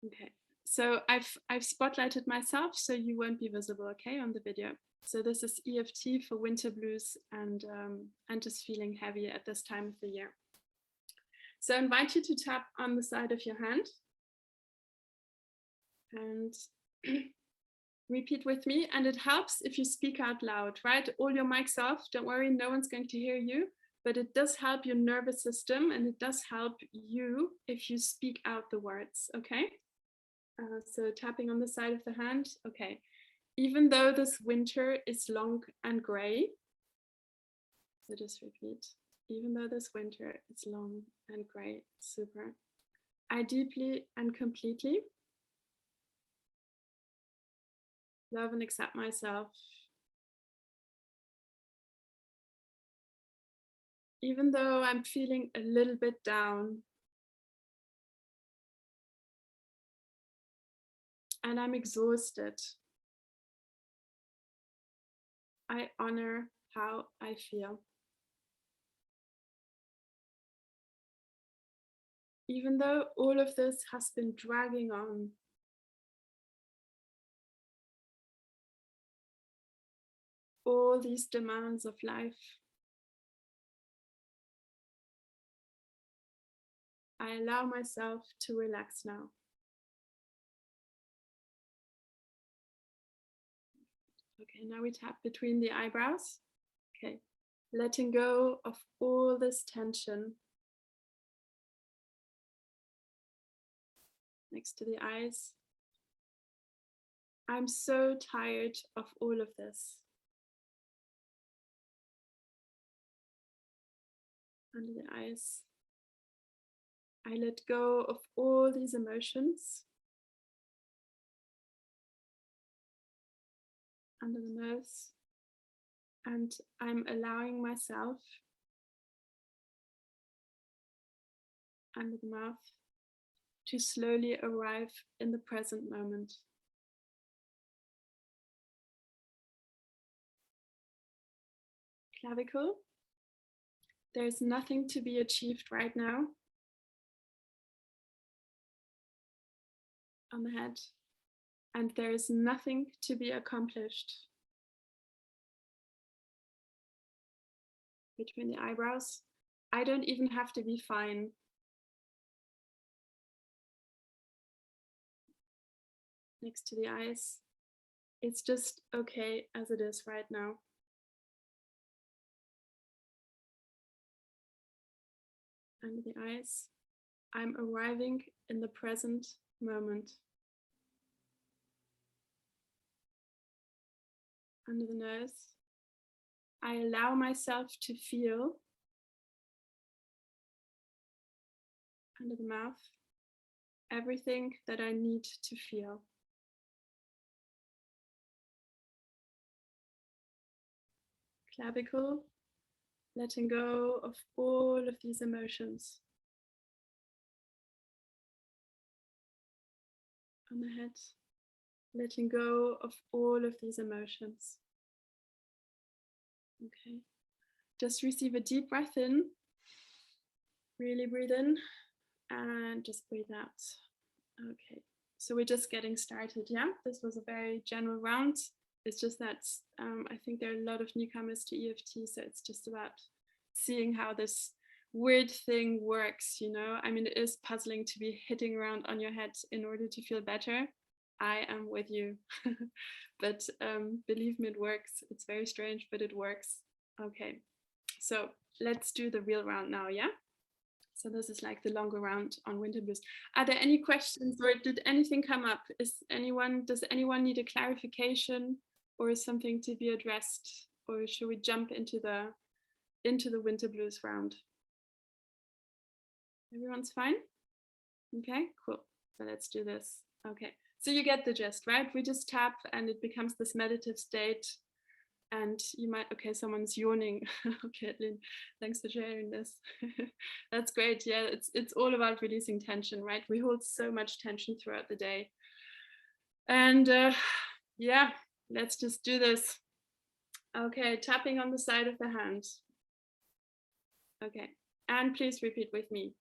Okay, so I've spotlighted myself, so you won't be visible, okay, on the video. So this is EFT for winter blues and just feeling heavy at this time of the year. So I invite you to tap on the side of your hand and repeat with me. And it helps if you speak out loud, right? All your mics off. Don't worry, no one's going to hear you. But it does help your nervous system, and it does help you if you speak out the words, okay? So tapping on the side of the hand, okay. Even though this winter is long and gray, so just repeat, even though this winter is long and gray, super. I deeply and completely love and accept myself. Even though I'm feeling a little bit down and I'm exhausted, I honor how I feel. Even though all of this has been dragging on, all these demands of life, I allow myself to relax now. Okay, now we tap between the eyebrows. Okay, letting go of all this tension next to the eyes. I'm so tired of all of this. Under the eyes. I let go of all these emotions. Under the nose. And I'm allowing myself under the mouth to slowly arrive in the present moment. Clavicle. There's nothing to be achieved right now. On the head. And there is nothing to be accomplished. Between the eyebrows. I don't even have to be fine. Next to the eyes. It's just okay as it is right now. Under the eyes. I'm arriving in the present moment. Under the nose. I allow myself to feel. Under the mouth. Everything that I need to feel. Clavicle. Letting go of all of these emotions. On the head. Letting go of all of these emotions. Okay. Just receive a deep breath in. Really breathe in and just breathe out. Okay. So we're just getting started. Yeah, this was a very general round. It's just that I think there are a lot of newcomers to EFT, so it's just about seeing how this weird thing works, you know. I mean, it is puzzling to be hitting around on your head in order to feel better. I am with you. But believe me, it works. It's very strange, but it works. Okay, so let's do the real round now, yeah? So this is like the longer round on winter blues. Are there any questions, or did anything come up? Does anyone need a clarification or something to be addressed? Or should we jump into the winter blues round? Everyone's fine? Okay, cool. So let's do this. Okay, so you get the gist, right? We just tap and it becomes this meditative state. And you might, okay, someone's yawning. Okay, Lynn, thanks for sharing this. That's great. Yeah, it's all about releasing tension, right? We hold so much tension throughout the day. And yeah, let's just do this. Okay, tapping on the side of the hand. Okay, and please repeat with me.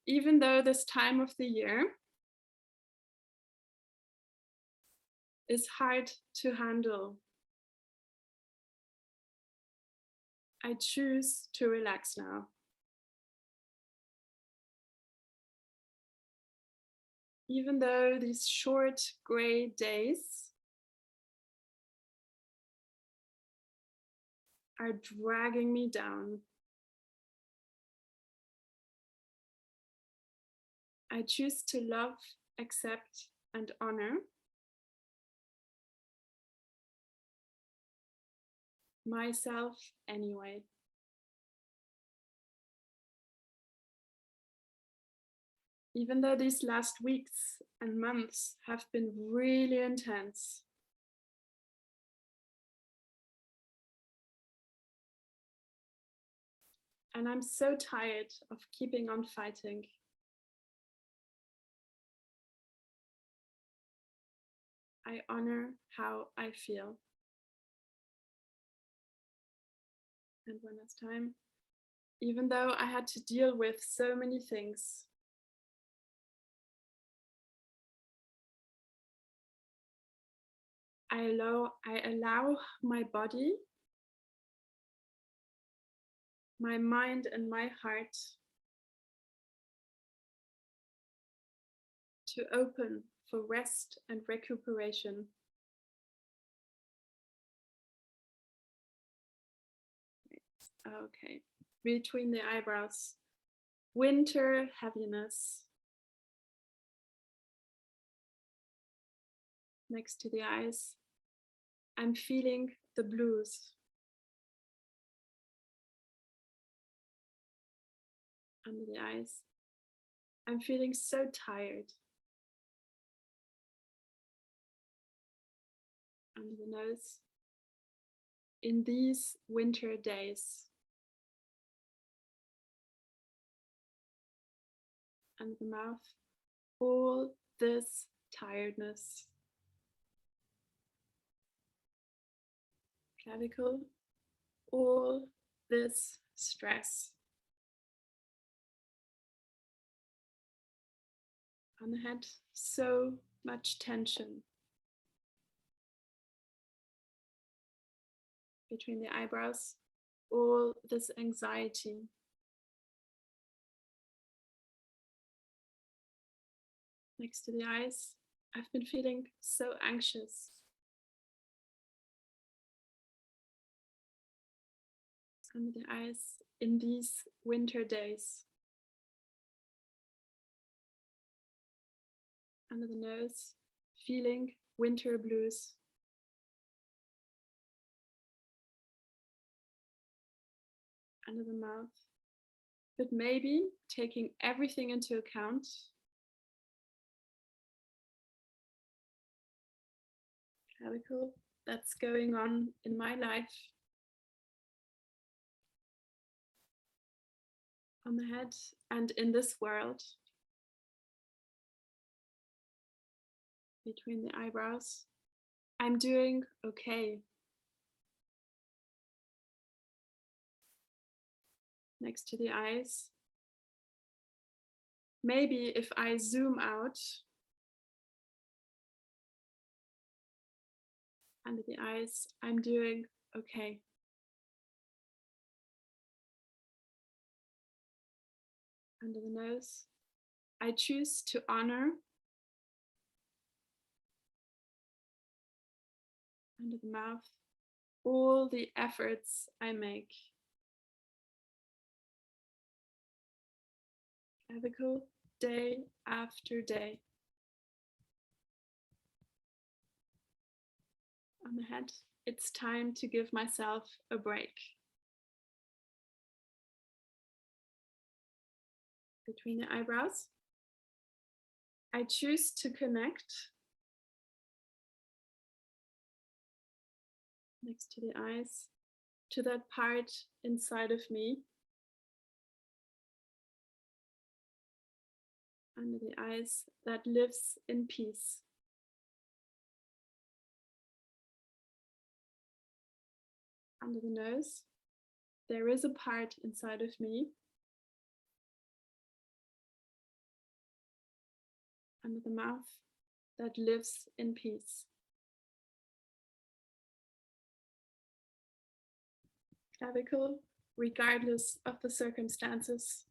Even though this time of the year is hard to handle. I choose to relax now. Even though these short gray days are dragging me down, I choose to love, accept, and honor myself anyway. Even though these last weeks and months have been really intense, and I'm so tired of keeping on fighting, I honor how I feel. And one last time, even though I had to deal with so many things, I allow my body, my mind, and my heart to open for rest and recuperation. Okay, between the eyebrows, winter heaviness. Next to the eyes, I'm feeling the blues. Under the eyes, I'm feeling so tired. Under the nose, in these winter days. Under the mouth, all this tiredness. Clavicle, all this stress. On the head, so much tension. Between the eyebrows, all this anxiety. Next to the eyes, I've been feeling so anxious. Under the eyes, in these winter days. Under the nose, feeling winter blues. Under the mouth, but maybe taking everything into account, clavicle, that's going on in my life. On the head and in this world. Between the eyebrows, I'm doing okay. Next to the eyes, maybe if I zoom out, under the eyes, I'm doing okay. Under the nose, I choose to honor. Under the mouth, all the efforts I make. Clavicle, day after day. On the head, it's time to give myself a break. Between the eyebrows, I choose to connect. Next to the eyes, to that part inside of me. Under the eyes, that lives in peace. Under the nose, there is a part inside of me. Under the mouth, that lives in peace. clavicle, regardless of the circumstances.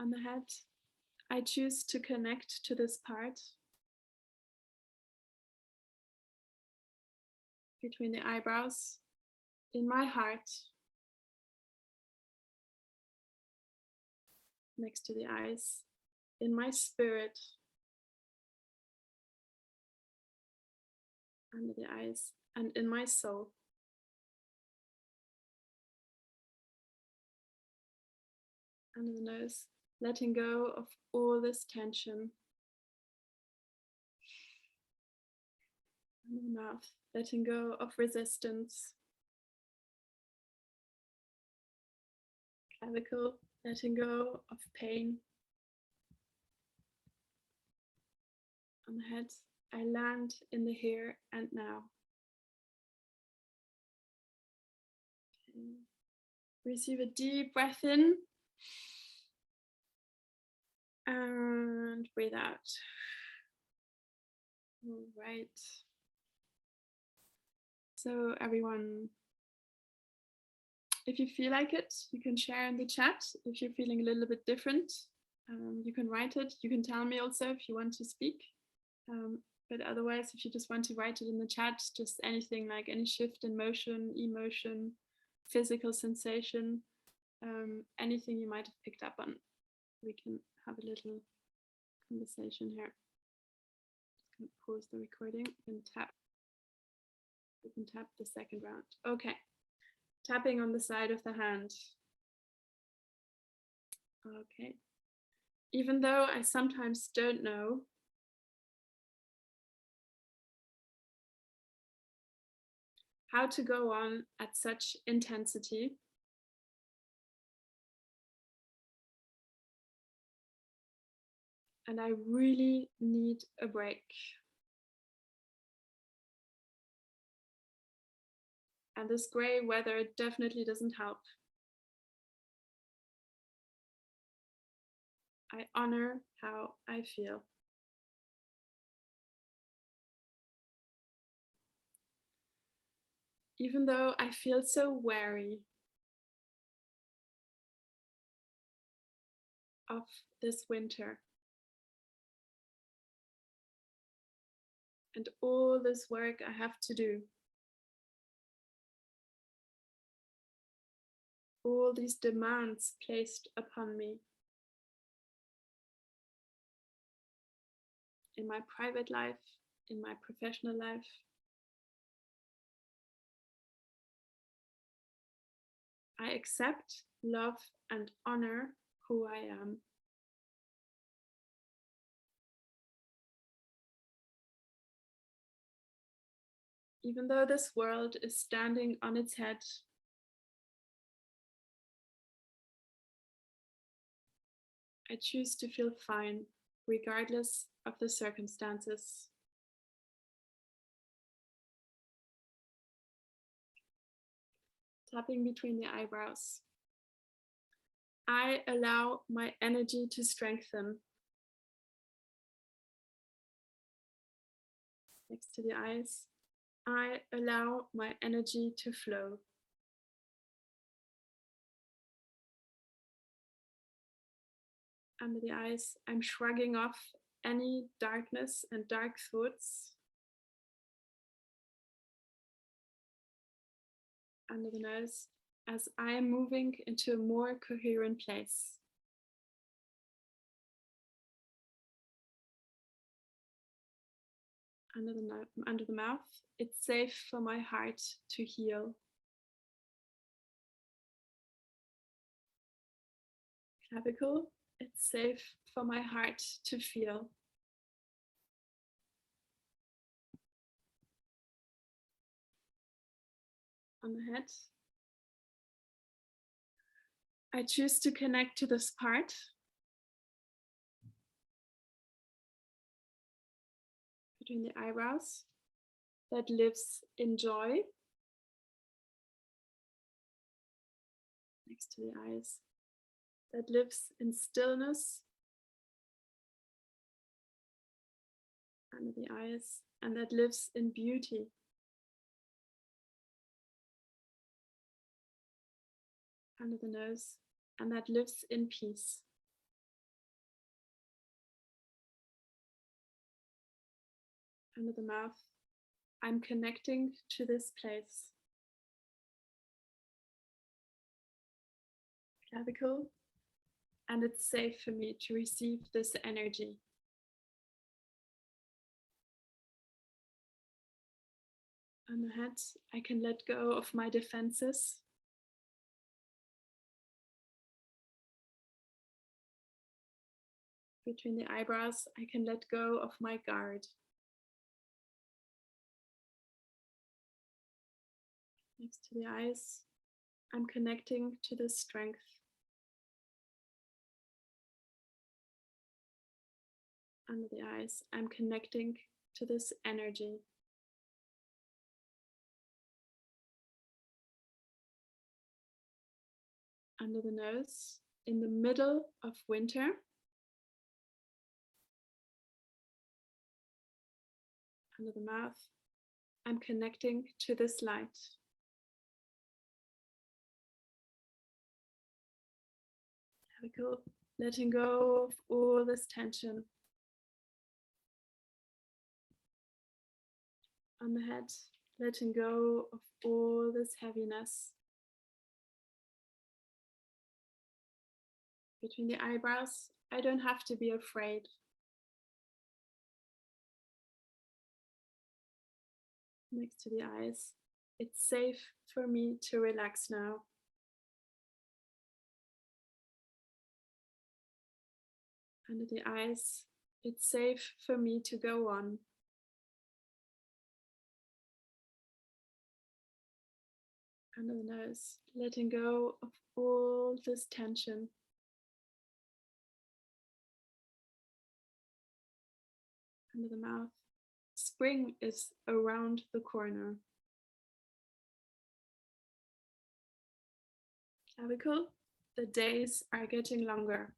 On the head, I choose to connect to this part between the eyebrows, in my heart, next to the eyes, in my spirit, under the eyes, and in my soul. Under the nose, letting go of all this tension. Under the mouth, letting go of resistance. Clavicle, letting go of pain. On the head, I land in the here and now. Okay. Receive a deep breath in and breathe out. All right. So everyone, if you feel like it, you can share in the chat. If you're feeling a little bit different, you can write it. You can tell me also if you want to speak. But otherwise, if you just want to write it in the chat, just anything like any shift in motion, emotion, physical sensation, anything you might have picked up on. We can have a little conversation here. Just gonna pause the recording and tap. We can tap the second round. Okay. Tapping on the side of the hand. Okay. Even though I sometimes don't know how to go on at such intensity, and I really need a break. And this gray weather definitely doesn't help. I honor how I feel. Even though I feel so wary of this winter and all this work I have to do, all these demands placed upon me in my private life, in my professional life, I accept, love, and honor who I am. Even though this world is standing on its head, I choose to feel fine, regardless of the circumstances. Tapping between the eyebrows. I allow my energy to strengthen. Next to the eyes. I allow my energy to flow. Under the eyes, I'm shrugging off any darkness and dark thoughts. Under the nose, as I am moving into a more coherent place. Under the mouth, it's safe for my heart to heal. Clavicle, it's safe for my heart to feel. On the head, I choose to connect to this part between the eyebrows that lives in joy. Next to the eyes, that lives in stillness. Under the eyes, and that lives in beauty. Under the nose, and that lives in peace. Under the mouth, I'm connecting to this place. Clavicle, and it's safe for me to receive this energy. On the head, I can let go of my defenses. Between the eyebrows, I can let go of my guard. Next to the eyes, I'm connecting to this strength. Under the eyes, I'm connecting to this energy. Under the nose, in the middle of winter, under the mouth, I'm connecting to this light. Clavicle, letting go of all this tension. On the head, letting go of all this heaviness. Between the eyebrows, I don't have to be afraid. Next to the eyes, it's safe for me to relax now. Under the eyes, it's safe for me to go on. Under the nose, letting go of all this tension. Under the mouth, spring is around the corner. Clavicle, the days are getting longer.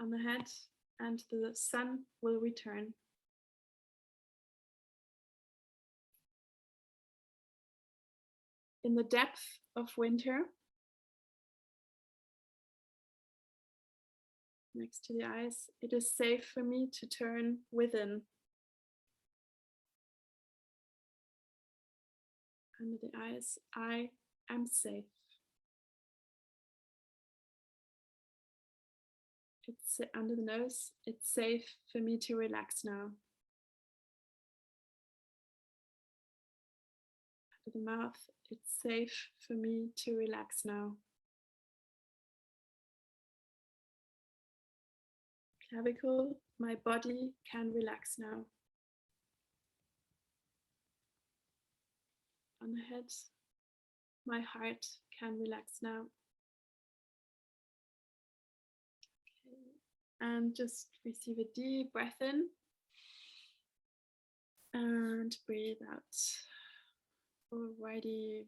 On the head, and the sun will return. In the depth of winter, next to the eyes, it is safe for me to turn within. Under the eyes, I am safe. It's under the nose, it's safe for me to relax now. Under the mouth, it's safe for me to relax now. Clavicle, my body can relax now. On the head, my heart can relax now. Okay. And just receive a deep breath in and breathe out. Alrighty.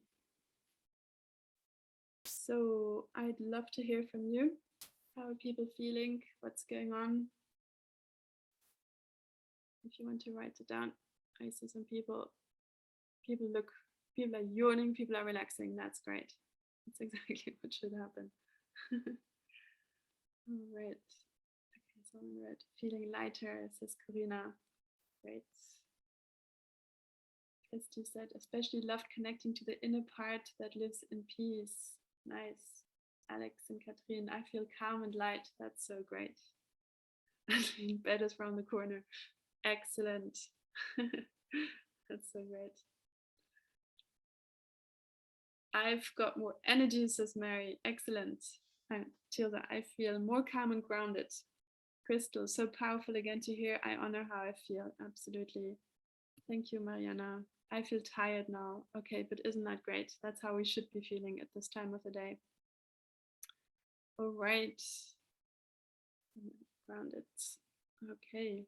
So I'd love to hear from you. How are people feeling? What's going on? If you want to write it down, I see some people are yawning, people are relaxing. That's great. That's exactly what should happen. All right. Okay, so I'm right. Feeling lighter, says Corina. Great. Christy said, especially loved connecting to the inner part that lives in peace. Nice. Alex and Catherine, I feel calm and light. That's so great. Bed is around the corner. Excellent. That's so great. I've got more energy, says Mary. Excellent. And Tilda, I feel more calm and grounded. Crystal, so powerful again to hear. I honor how I feel. Absolutely. Thank you, Mariana. I feel tired now. Okay, but isn't that great? That's how we should be feeling at this time of the day. All right. Grounded. Okay.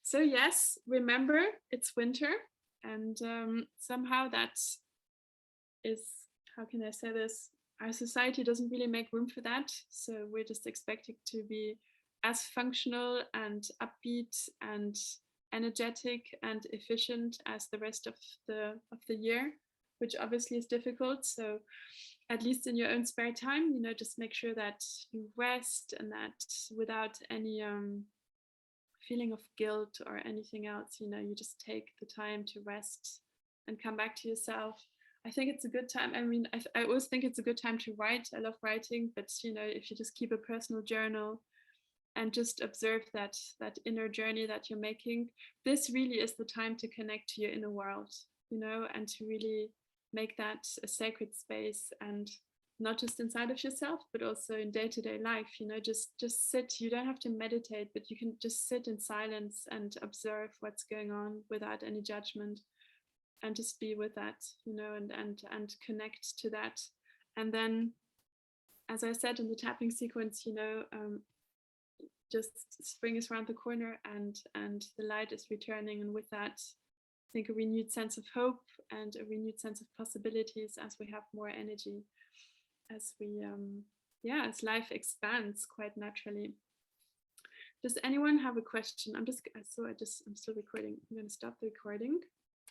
So yes, remember it's winter, and somehow that is, how can I say this? Our society doesn't really make room for that. So we're just expected to be as functional and upbeat and energetic and efficient as the rest of the year, which obviously is difficult. So at least in your own spare time, you know, just make sure that you rest, and that without any feeling of guilt or anything else, you know, you just take the time to rest and come back to yourself. I think it's a good time. I mean, I always think it's a good time to write. I love writing, but you know, if you just keep a personal journal and just observe that inner journey that you're making, this really is the time to connect to your inner world, you know, and to really make that a sacred space, and not just inside of yourself, but also in day-to-day life, you know, just sit. You don't have to meditate, but you can just sit in silence and observe what's going on without any judgment, and just be with that, you know, and connect to that. And then, as I said in the tapping sequence, you know, just spring is around the corner, and the light is returning, and with that, I think a renewed sense of hope and a renewed sense of possibilities as we have more energy, as we as life expands quite naturally. Does anyone have a question? I'm still recording. I'm going to stop the recording.